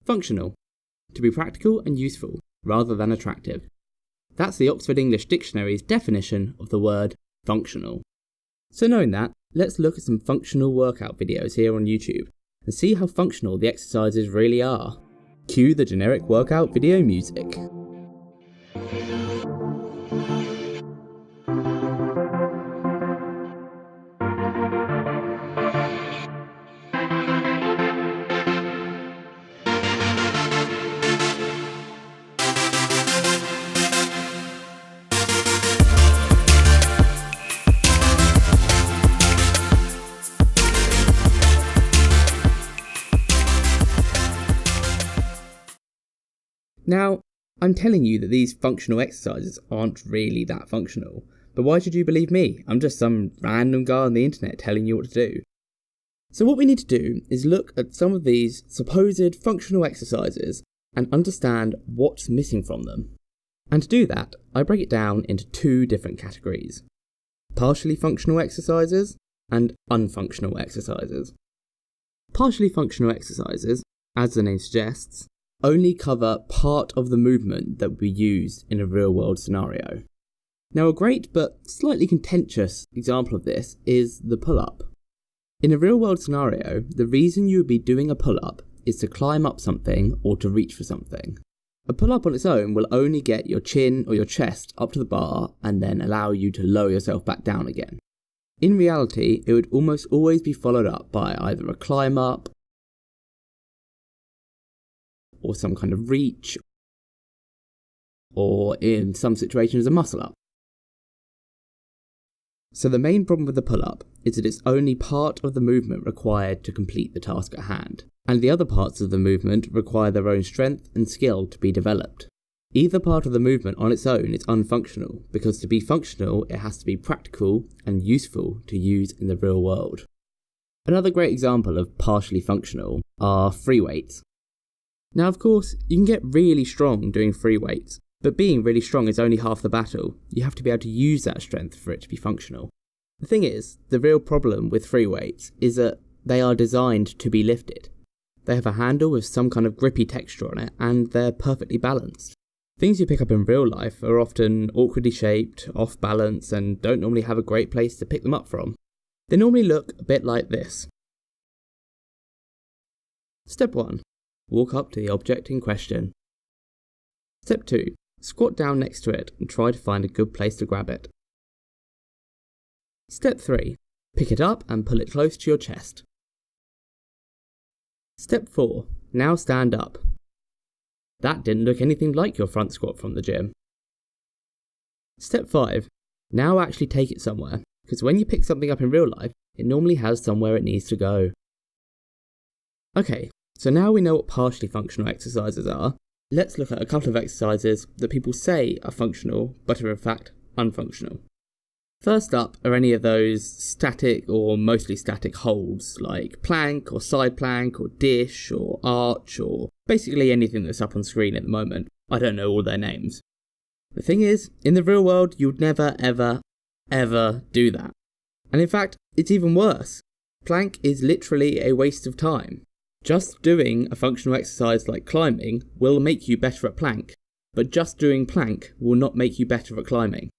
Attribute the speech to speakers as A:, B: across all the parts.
A: Functional. To be practical and useful, rather than attractive. That's the Oxford English Dictionary's definition of the word functional. So knowing that, let's look at some functional workout videos here on YouTube and see how functional the exercises really are. Cue the generic workout video music. Now, I'm telling you that these functional exercises aren't really that functional, but why should you believe me? I'm just some random guy on the internet telling you what to do. So what we need to do is look at some of these supposed functional exercises and understand what's missing from them. And to do that, I break it down into two different categories: partially functional exercises and unfunctional exercises. Partially functional exercises, as the name suggests, only cover part of the movement that would be used in a real-world scenario. Now, a great but slightly contentious example of this is the pull-up. In a real-world scenario, the reason you would be doing a pull-up is to climb up something or to reach for something. A pull-up on its own will only get your chin or your chest up to the bar and then allow you to lower yourself back down again. In reality, it would almost always be followed up by either a climb up, or some kind of reach, or in some situations a muscle up. So the main problem with the pull-up is that it's only part of the movement required to complete the task at hand, and the other parts of the movement require their own strength and skill to be developed. Either part of the movement on its own is unfunctional, because to be functional it has to be practical and useful to use in the real world. Another great example of partially functional are free weights. Now, of course, you can get really strong doing free weights, but being really strong is only half the battle. You have to be able to use that strength for it to be functional. The thing is, the real problem with free weights is that they are designed to be lifted. They have a handle with some kind of grippy texture on it, and they're perfectly balanced. Things you pick up in real life are often awkwardly shaped, off balance, and don't normally have a great place to pick them up from. They normally look a bit like this. Step 1. Walk up to the object in question. Step 2. Squat down next to it and try to find a good place to grab it. Step 3. Pick it up and pull it close to your chest. Step 4. Now stand up. That didn't look anything like your front squat from the gym. Step 5. Now actually take it somewhere, because when you pick something up in real life, it normally has somewhere it needs to go. Okay. So now we know what partially functional exercises are, let's look at a couple of exercises that people say are functional, but are in fact unfunctional. First up are any of those static or mostly static holds, like plank or side plank or dish or arch or basically anything that's up on screen at the moment. I don't know all their names. The thing is, in the real world, you'd never ever do that. And in fact, it's even worse. Plank is literally a waste of time. Just doing a functional exercise like climbing will make you better at plank, but just doing plank will not make you better at climbing.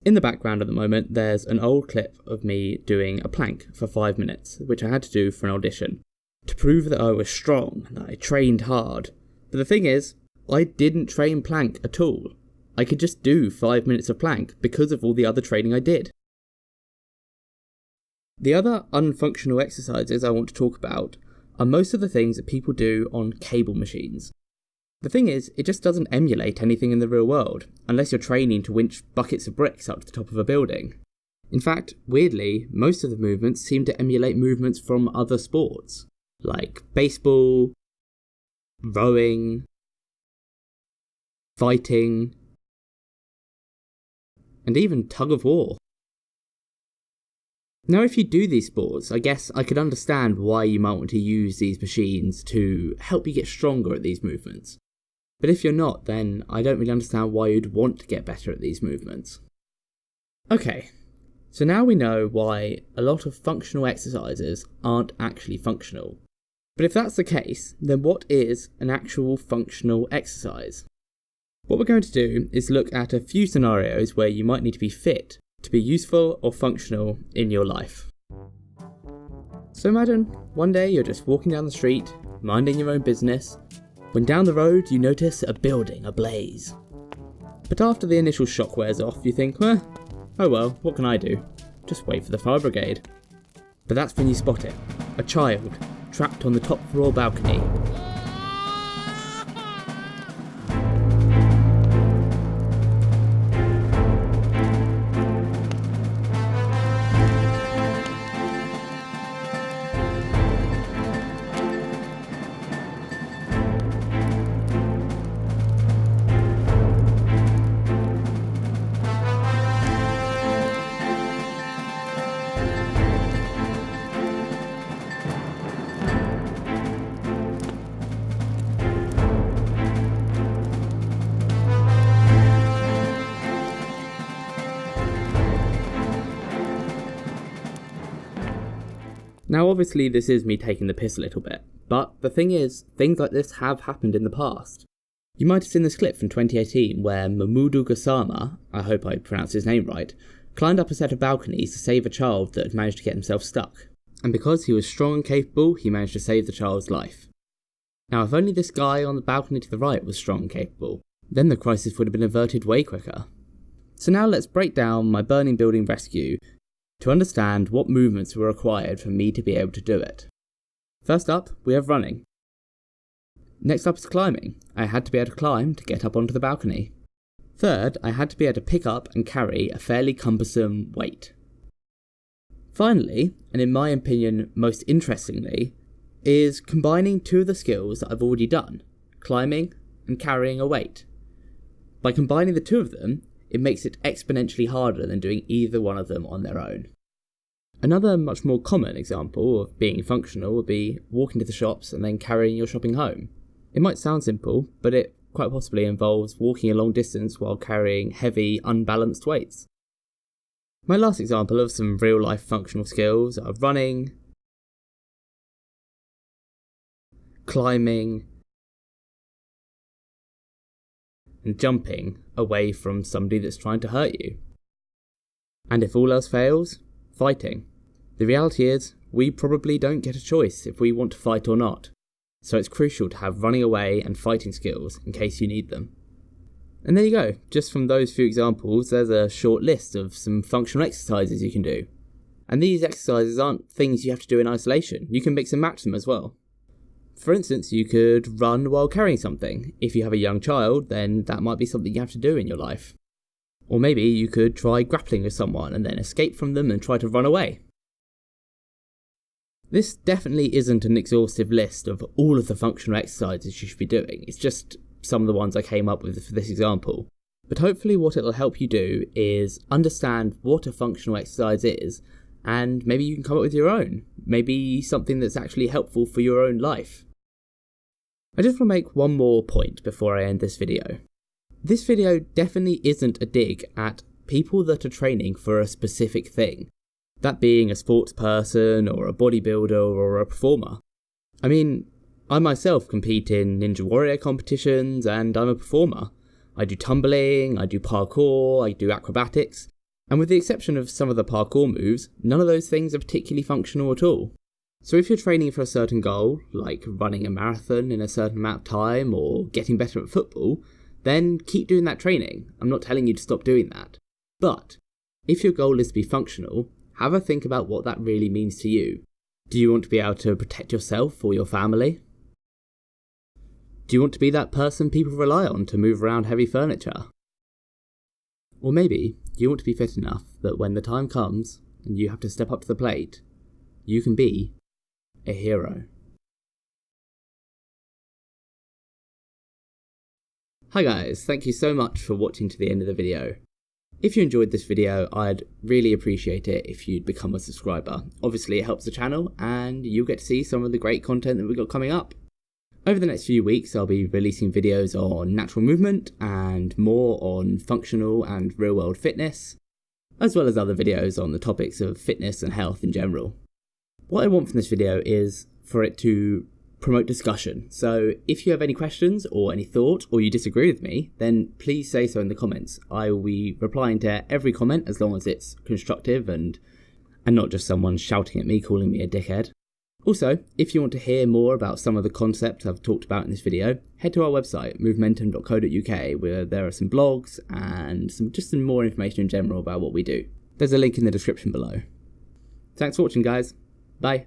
A: In the background at the moment, there's an old clip of me doing a plank for 5 minutes, which I had to do for an audition, to prove that I was strong and that I trained hard. But the thing is, I didn't train plank at all. I could just do 5 minutes of plank because of all the other training I did. The other unfunctional exercises I want to talk about are most of the things that people do on cable machines. The thing is, it just doesn't emulate anything in the real world, unless you're training to winch buckets of bricks up to the top of a building. In fact, weirdly, most of the movements seem to emulate movements from other sports, like baseball, rowing, fighting, and even tug of war. Now, if you do these sports, I guess I could understand why you might want to use these machines to help you get stronger at these movements. But if you're not, then I don't really understand why you'd want to get better at these movements. Okay, so now we know why a lot of functional exercises aren't actually functional. But if that's the case, then what is an actual functional exercise? What we're going to do is look at a few scenarios where you might need to be fit to be useful or functional in your life. So imagine one day you're just walking down the street, minding your own business, when down the road you notice a building ablaze. But after the initial shock wears off, you think, oh well, what can I do? Just wait for the fire brigade. But that's when you spot it, a child trapped on the top floor balcony. Now obviously this is me taking the piss a little bit, but the thing is, things like this have happened in the past. You might have seen this clip from 2018 where Mamoudou Gassama, I hope I pronounced his name right, climbed up a set of balconies to save a child that had managed to get himself stuck. And because he was strong and capable, he managed to save the child's life. Now if only this guy on the balcony to the right was strong and capable, then the crisis would have been averted way quicker. So now let's break down my burning building rescue to understand what movements were required for me to be able to do it. First up, we have running. Next up is climbing. I had to be able to climb to get up onto the balcony. Third, I had to be able to pick up and carry a fairly cumbersome weight. Finally, and in my opinion most interestingly, is combining two of the skills that I've already done, climbing and carrying a weight. By combining the two of them, it makes it exponentially harder than doing either one of them on their own. Another much more common example of being functional would be walking to the shops and then carrying your shopping home. It might sound simple, but it quite possibly involves walking a long distance while carrying heavy, unbalanced weights. My last example of some real-life functional skills are running, climbing, and jumping away from somebody that's trying to hurt you. And if all else fails, fighting. The reality is, we probably don't get a choice if we want to fight or not, so it's crucial to have running away and fighting skills in case you need them. And there you go, just from those few examples, there's a short list of some functional exercises you can do. And these exercises aren't things you have to do in isolation, you can mix and match them as well. For instance, you could run while carrying something. If you have a young child, then that might be something you have to do in your life. Or maybe you could try grappling with someone and then escape from them and try to run away. This definitely isn't an exhaustive list of all of the functional exercises you should be doing. It's just some of the ones I came up with for this example. But hopefully what it'll help you do is understand what a functional exercise is, and maybe you can come up with your own. Maybe something that's actually helpful for your own life. I just want to make one more point before I end this video. This video definitely isn't a dig at people that are training for a specific thing, that being a sports person or a bodybuilder or a performer. I mean, I myself compete in Ninja Warrior competitions and I'm a performer. I do tumbling, I do parkour, I do acrobatics, and with the exception of some of the parkour moves, none of those things are particularly functional at all. So if you're training for a certain goal, like running a marathon in a certain amount of time or getting better at football, then keep doing that training. I'm not telling you to stop doing that. But if your goal is to be functional, have a think about what that really means to you. Do you want to be able to protect yourself or your family? Do you want to be that person people rely on to move around heavy furniture? Or maybe you want to be fit enough that when the time comes and you have to step up to the plate, you can be a hero. Hi guys, thank you so much for watching to the end of the video. If you enjoyed this video, I'd really appreciate it if you'd become a subscriber. Obviously it helps the channel and you'll get to see some of the great content that we've got coming up. Over the next few weeks I'll be releasing videos on natural movement and more on functional and real-world fitness, as well as other videos on the topics of fitness and health in general. What I want from this video is for it to promote discussion. So if you have any questions or any thought, or you disagree with me, then please say so in the comments. I will be replying to every comment as long as it's constructive and not just someone shouting at me, calling me a dickhead. Also, if you want to hear more about some of the concepts I've talked about in this video, head to our website, movementum.co.uk, where there are some blogs and some more information in general about what we do. There's a link in the description below. Thanks for watching, guys. Bye.